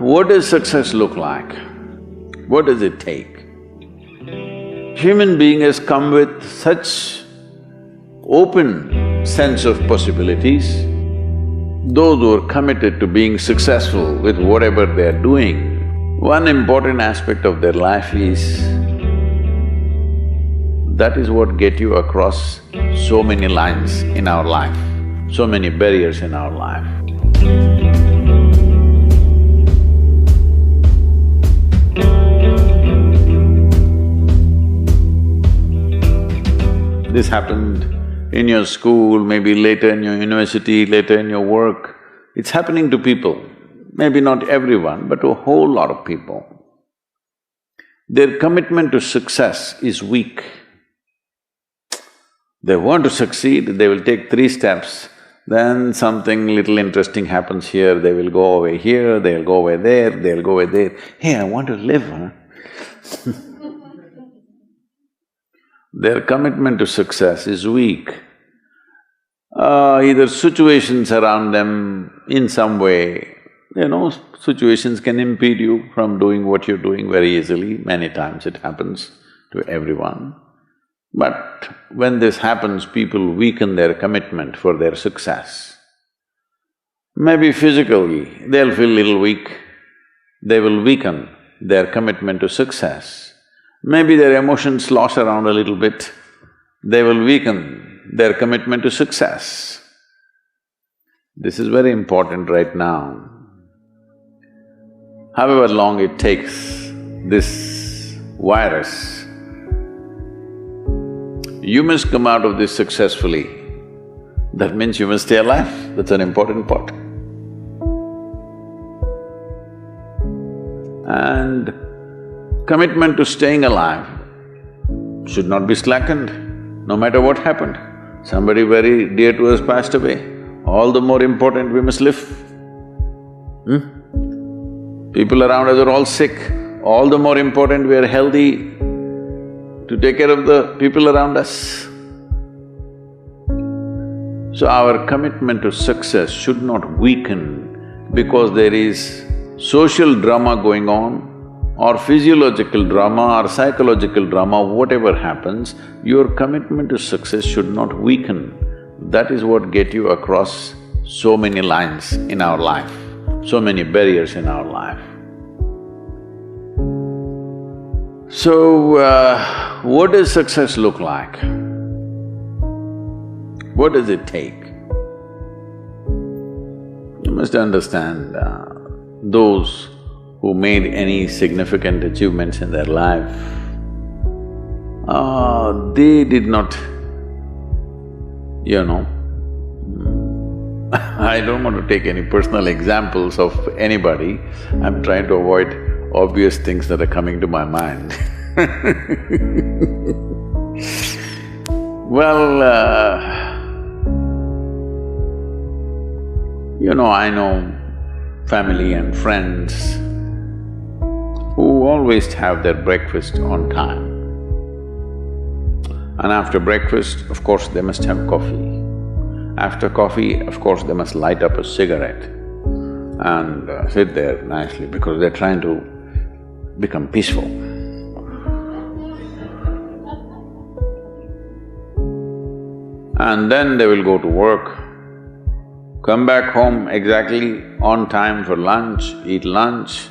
What does success look like? What does it take? Human being has come with such open sense of possibilities. Those who are committed to being successful with whatever they are doing, one important aspect of their life is that is what get you across so many lines in our life, so many barriers in our life. This happened in your school, maybe later in your university, later in your work. It's happening to people, maybe not everyone, but a whole lot of people. Their commitment to success is weak. They want to succeed, they will take 3 steps, then something little interesting happens here, they will go away here, they'll go away there, they'll go away there. Hey, I want to live, huh? Their commitment to success is weak. Either situations around them in some way, situations can impede you from doing what you're doing very easily. Many times it happens to everyone. But when this happens, people weaken their commitment for their success. Maybe physically, they'll feel little weak, they will weaken their commitment to success. Maybe their emotions slosh around a little bit, they will weaken their commitment to success. This is very important right now. However long it takes, this virus, you must come out of this successfully. That means you must stay alive, that's an important part. And commitment to staying alive should not be slackened, no matter what happened. Somebody very dear to us passed away, all the more important we must live. People around us are all sick, all the more important we are healthy to take care of the people around us. So our commitment to success should not weaken because there is social drama going on, or physiological drama or psychological drama, whatever happens, your commitment to success should not weaken. That is what get you across so many lines in our life, so many barriers in our life. So, what does success look like? What does it take? You must understand, those who made any significant achievements in their life, they did not, I don't want to take any personal examples of anybody, I'm trying to avoid obvious things that are coming to my mind. Well, I know family and friends who always have their breakfast on time. And after breakfast, of course, they must have coffee. After coffee, of course, they must light up a cigarette and sit there nicely because they're trying to become peaceful. And then they will go to work, come back home exactly on time for lunch, eat lunch,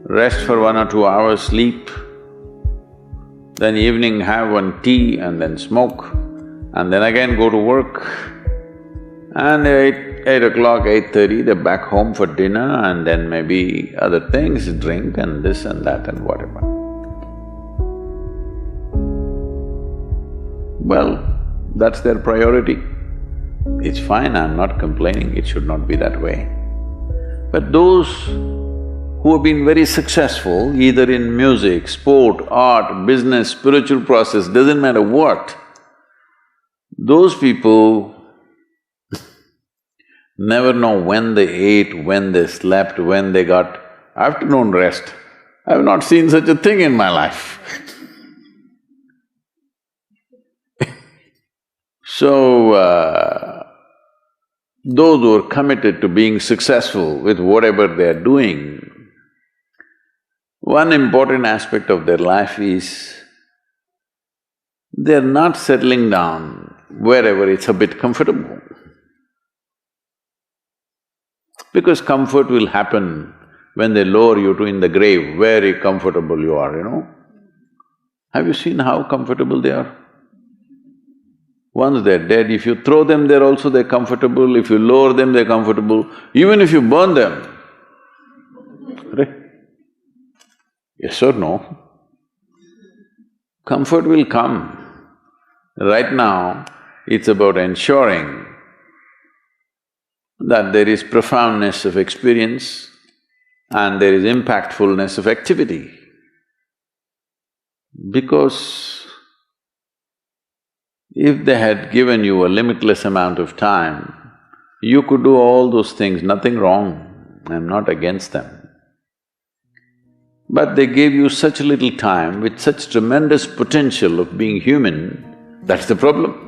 rest for 1 or 2 hours, sleep, then evening have one tea and then smoke, and then again go to work. And 8 o'clock, 8:30, they're back home for dinner and then maybe other things, drink and this and that and whatever. Well, that's their priority. It's fine, I'm not complaining, it should not be that way. But those who have been very successful, either in music, sport, art, business, spiritual process, doesn't matter what, those people never know when they ate, when they slept, when they got afternoon rest. I've not seen such a thing in my life. So, those who are committed to being successful with whatever they are doing, One important aspect of their life is they're not settling down wherever it's a bit comfortable. Because comfort will happen when they lower you to in the grave, very comfortable you are, you know. Have you seen how comfortable they are? Once they're dead, if you throw them there also they're comfortable, if you lower them they're comfortable, even if you burn them. Right? Yes or no? Comfort will come. Right now, it's about ensuring that there is profoundness of experience and there is impactfulness of activity. Because if they had given you a limitless amount of time, you could do all those things, nothing wrong, I'm not against them. But they gave you such little time with such tremendous potential of being human, that's the problem.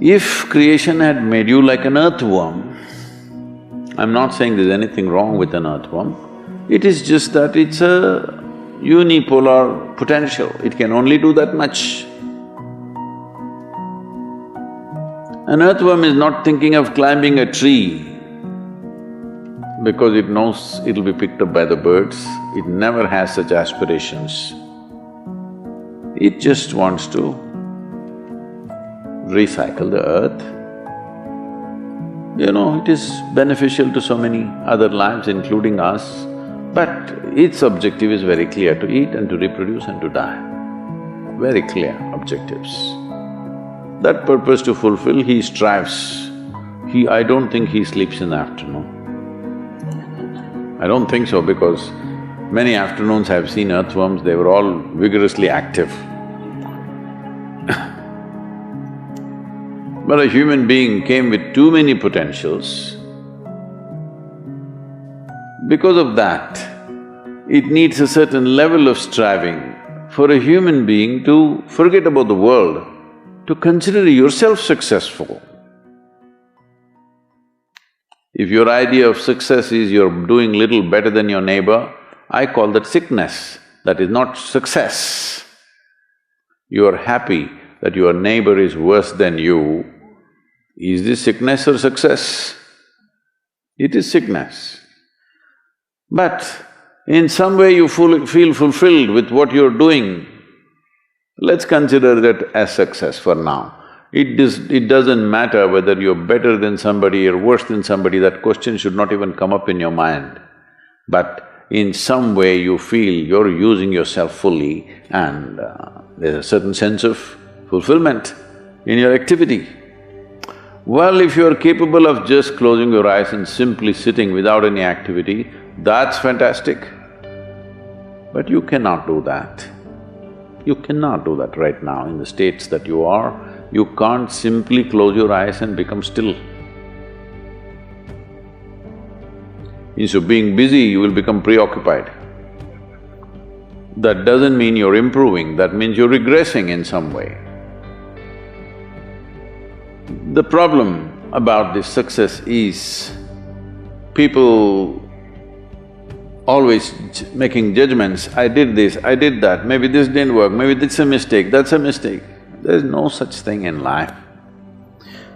If creation had made you like an earthworm, I'm not saying there's anything wrong with an earthworm, it is just that it's a unipolar potential, it can only do that much. An earthworm is not thinking of climbing a tree because it knows it'll be picked up by the birds, it never has such aspirations. It just wants to recycle the earth. You know, it is beneficial to so many other lives, including us, but its objective is very clear, to eat and to reproduce and to die. Very clear objectives. That purpose to fulfill, he strives. I don't think he sleeps in the afternoon. I don't think so because many afternoons I've seen earthworms, they were all vigorously active. But a human being came with too many potentials. Because of that, it needs a certain level of striving for a human being to forget about the world, to consider yourself successful. If your idea of success is you're doing little better than your neighbor, I call that sickness, that is not success. You are happy that your neighbor is worse than you. Is this sickness or success? It is sickness. But in some way you feel fulfilled with what you're doing, let's consider that as success for now. It doesn't matter whether you're better than somebody or worse than somebody, that question should not even come up in your mind. But in some way you feel you're using yourself fully and there's a certain sense of fulfillment in your activity. Well, if you're capable of just closing your eyes and simply sitting without any activity, that's fantastic. But you cannot do that. You cannot do that right now in the states that you are. You can't simply close your eyes and become still. Instead of being busy, you will become preoccupied. That doesn't mean you're improving, that means you're regressing in some way. The problem about this success is people always making judgments, I did this, I did that, maybe this didn't work, maybe this is a mistake, that's a mistake. There's no such thing in life.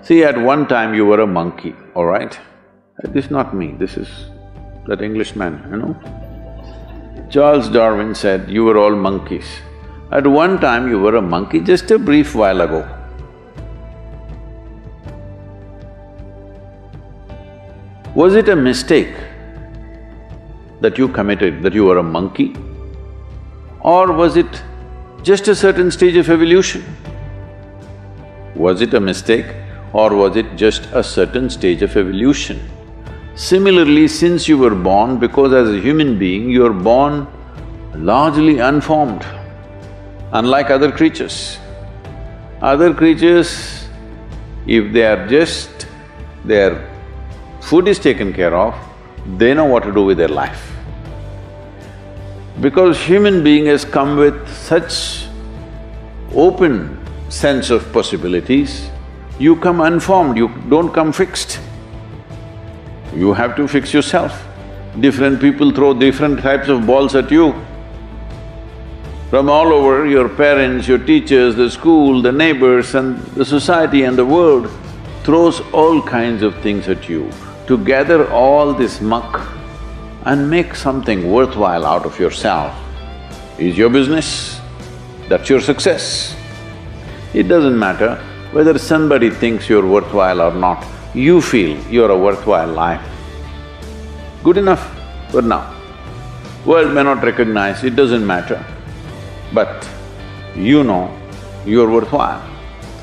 See, at one time you were a monkey, all right? This is not me, this is that Englishman, you know? Charles Darwin said, you were all monkeys. At one time you were a monkey, just a brief while ago. Was it a mistake that you committed, that you were a monkey? Or was it just a certain stage of evolution? Was it a mistake or was it just a certain stage of evolution? Similarly, since you were born, because as a human being, you are born largely unformed, unlike other creatures. Other creatures, if they are just… their food is taken care of, they know what to do with their life. Because human being has come with such open sense of possibilities, you come unformed, you don't come fixed. You have to fix yourself. Different people throw different types of balls at you. From all over, your parents, your teachers, the school, the neighbors and the society and the world throws all kinds of things at you. To gather all this muck and make something worthwhile out of yourself is your business, that's your success. It doesn't matter whether somebody thinks you're worthwhile or not, you feel you're a worthwhile life. Good enough for now. World may not recognize, it doesn't matter, but you know you're worthwhile.